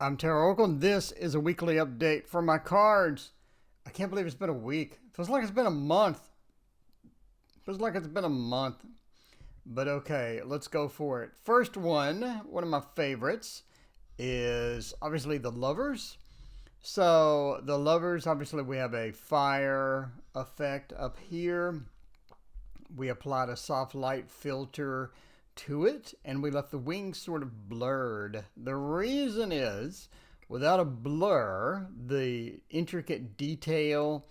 I'm TarotOracle, and this is a weekly update for my cards. I can't believe it's been a week. Feels like it's been a month. Feels like it's been a month. But okay, let's go for it. First one of my favorites, is obviously the Lovers. So the Lovers, obviously we have a fire effect up here. We applied a soft light filter to it, and we left the wings sort of blurred. The reason is, without a blur, the intricate detail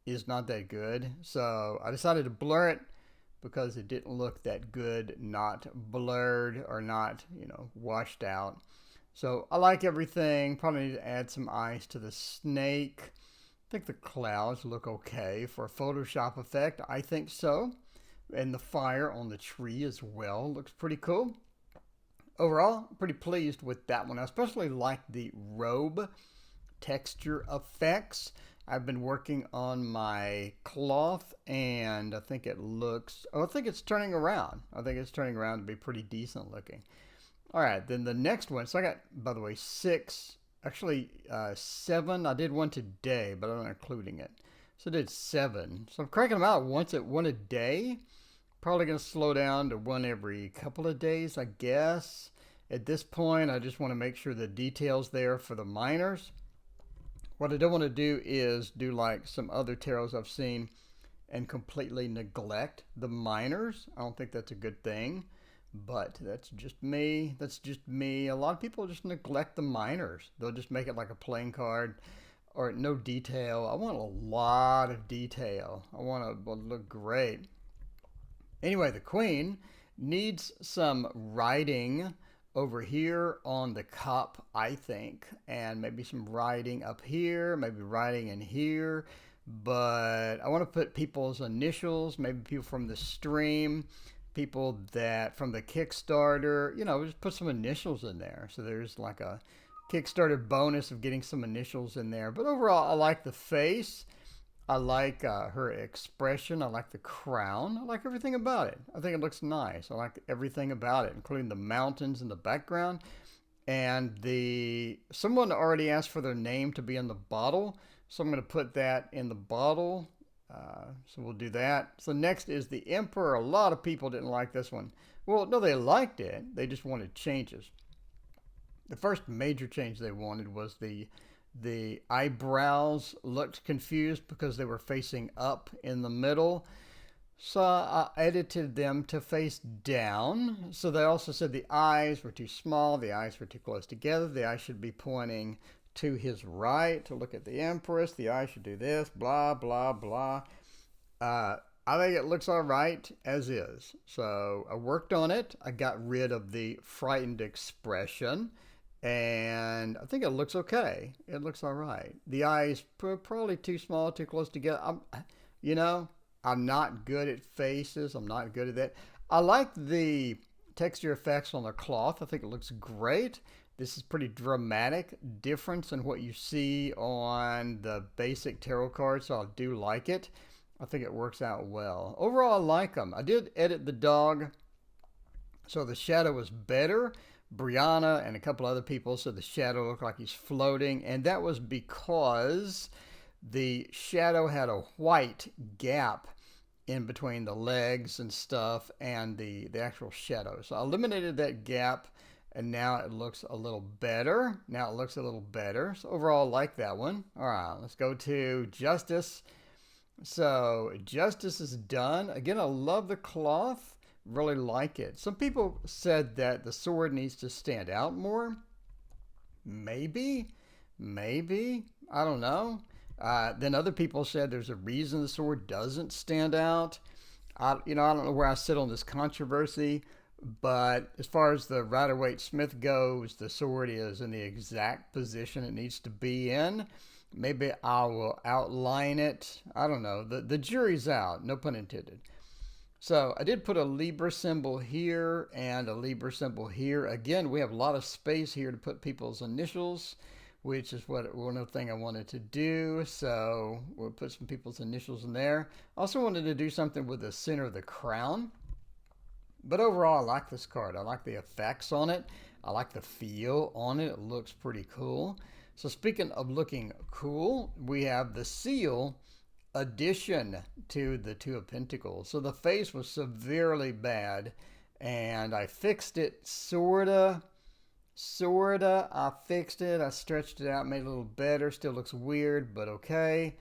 is not that good. So I decided to blur it because it didn't look that good, not blurred or not, washed out. So I like everything. Probably need to add some eyes to the snake. I think the clouds look okay for a Photoshop effect. I think so. And the fire on the tree as well looks pretty cool. Overall, pretty pleased with that one. I especially like the robe texture effects. I've been working on my cloth, and I think it looks, I think it's turning around. I think it's turning around to be pretty decent looking. All right, then the next one. So I got, by the way, 6, actually 7. I did one today, but I'm not including it. So I did 7. So I'm cranking them out one a day. Probably going to slow down to one every couple of days, I guess. At this point, I just want to make sure the detail's there for the minors. What I don't want to do is do like some other tarots I've seen and completely neglect the minors. I don't think that's a good thing, but that's just me. That's just me. A lot of people just neglect the minors. They'll just make it like a playing card or no detail. I want a lot of detail. I want to look great. Anyway, the Queen needs some writing over here on the cup, I think, and maybe some writing up here, maybe writing in here. But I want to put people's initials, maybe people from the stream, people that from the Kickstarter, just put some initials in there. So there's like a Kickstarter bonus of getting some initials in there. But overall, I like the face. I like her expression. I like the crown. I like everything about it. I think it looks nice. I like everything about it, including the mountains in the background. And someone already asked for their name to be in the bottle, so I'm going to put that in the bottle. So we'll do that. So next is the Emperor. A lot of people didn't like this one. Well, no, they liked it. They just wanted changes. The first major change they wanted was the eyebrows looked confused because they were facing up in the middle. So I edited them to face down. So they also said the eyes were too small, the eyes were too close together, the eye should be pointing to his right to look at the Empress, the eye should do this, blah, blah, blah. I think it looks all right as is. So I worked on it. I got rid of the frightened expression. And I think it looks okay. It looks all right. The eyes probably too small, too close together. I'm not good at faces. I'm not good at that. I like the texture effects on the cloth. I think it looks great. This is pretty dramatic difference in what you see on the basic tarot cards, so I do like it. I think it works out well. Overall, I like them. I did edit the dog, so the shadow was better. Brianna and a couple other people said the shadow looked like he's floating, and that was because the shadow had a white gap in between the legs and stuff and the actual shadow. So I eliminated that gap, and now it looks a little better. So overall, I like that one. All right, let's go to Justice. So Justice is done. Again, I love the cloth. Really like it. Some people said that the sword needs to stand out more. Maybe. I don't know. Then other people said there's a reason the sword doesn't stand out. I don't know where I sit on this controversy, but as far as the Rider-Waite Smith goes, the sword is in the exact position it needs to be in. Maybe I will outline it. I don't know. The jury's out. No pun intended. So I did put a Libra symbol here and a Libra symbol here. Again, we have a lot of space here to put people's initials, which is one of the things I wanted to do. So we'll put some people's initials in there. Also wanted to do something with the center of the crown. But overall, I like this card. I like the effects on it. I like the feel on it. It looks pretty cool. So speaking of looking cool, we have the seal addition to the Two of Pentacles. So the face was severely bad, and I fixed it, sorta. I fixed it. I stretched it out, made it a little better. Still looks weird, but okay.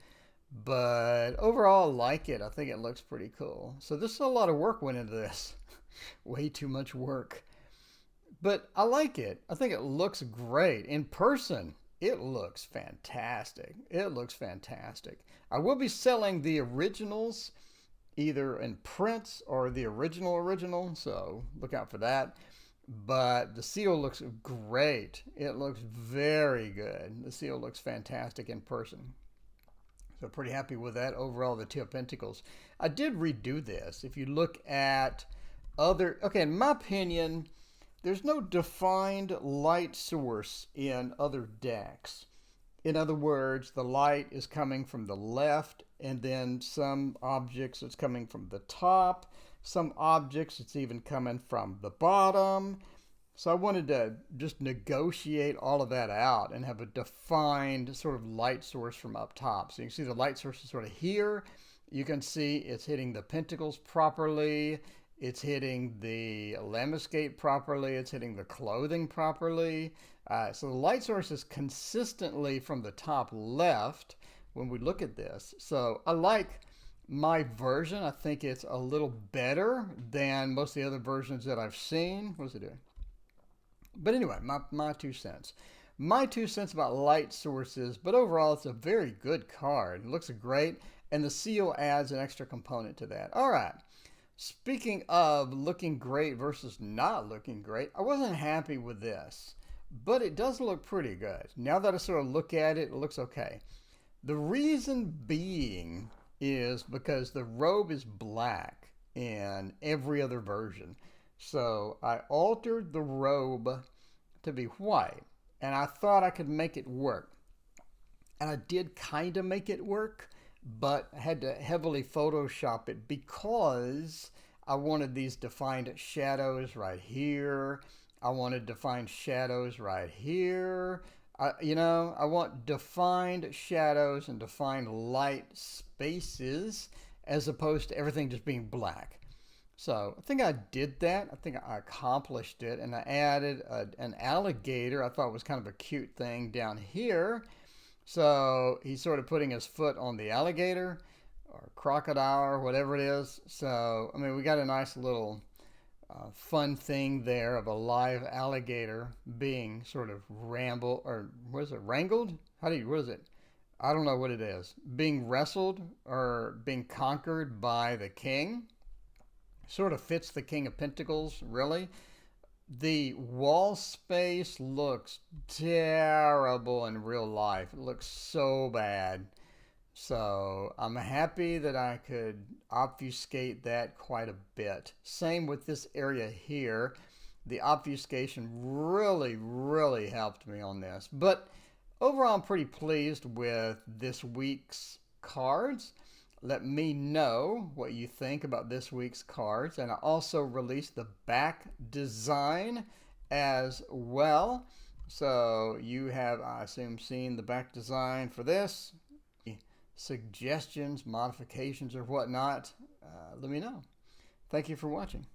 But overall, I like it. I think it looks pretty cool. So this is a lot of work went into this. Way too much work. But I like it. I think it looks great. In person, it looks fantastic. It looks fantastic. I will be selling the originals either in prints or the original, so look out for that. But the seal looks great. It looks very good. The seal looks fantastic in person. So pretty happy with that. Overall, the Two of Pentacles. I did redo this. If you look at other... Okay, in my opinion, there's no defined light source in other decks. In other words, the light is coming from the left, and then some objects it's coming from the top. Some objects it's even coming from the bottom. So I wanted to just negotiate all of that out and have a defined sort of light source from up top. So you can see the light source is sort of here. You can see it's hitting the pentacles properly. It's hitting the lemniscate properly. It's hitting the clothing properly. So the light source is consistently from the top left when we look at this. So I like my version. I think it's a little better than most of the other versions that I've seen. What is it doing? But anyway, my 2 cents. My 2 cents about light sources, but overall it's a very good card. It looks great, and the seal adds an extra component to that. All right. Speaking of looking great versus not looking great, I wasn't happy with this, but it does look pretty good. Now that I sort of look at it, it looks okay. The reason being is because the robe is black in every other version. So I altered the robe to be white, and I thought I could make it work. And I did kind of make it work, but I had to heavily Photoshop it because I wanted these defined shadows right here. I wanted defined shadows right here. I want defined shadows and defined light spaces as opposed to everything just being black. So I think I did that. I think I accomplished it, and I added an alligator. I thought was kind of a cute thing down here. So he's sort of putting his foot on the alligator or crocodile or whatever it is. So, I mean, we got a nice little fun thing there of a live alligator being sort of wrangled. What is it? I don't know what it is. Being wrestled or being conquered by the king. Sort of fits the King of Pentacles, really. The wall space looks terrible in real life. It looks so bad. So I'm happy that I could obfuscate that quite a bit. Same with this area here. The obfuscation really, really helped me on this. But overall, I'm pretty pleased with this week's cards. Let me know what you think about this week's cards. And I also released the back design as well. So you have, I assume, seen the back design for this. Suggestions, modifications, or whatnot, let me know. Thank you for watching.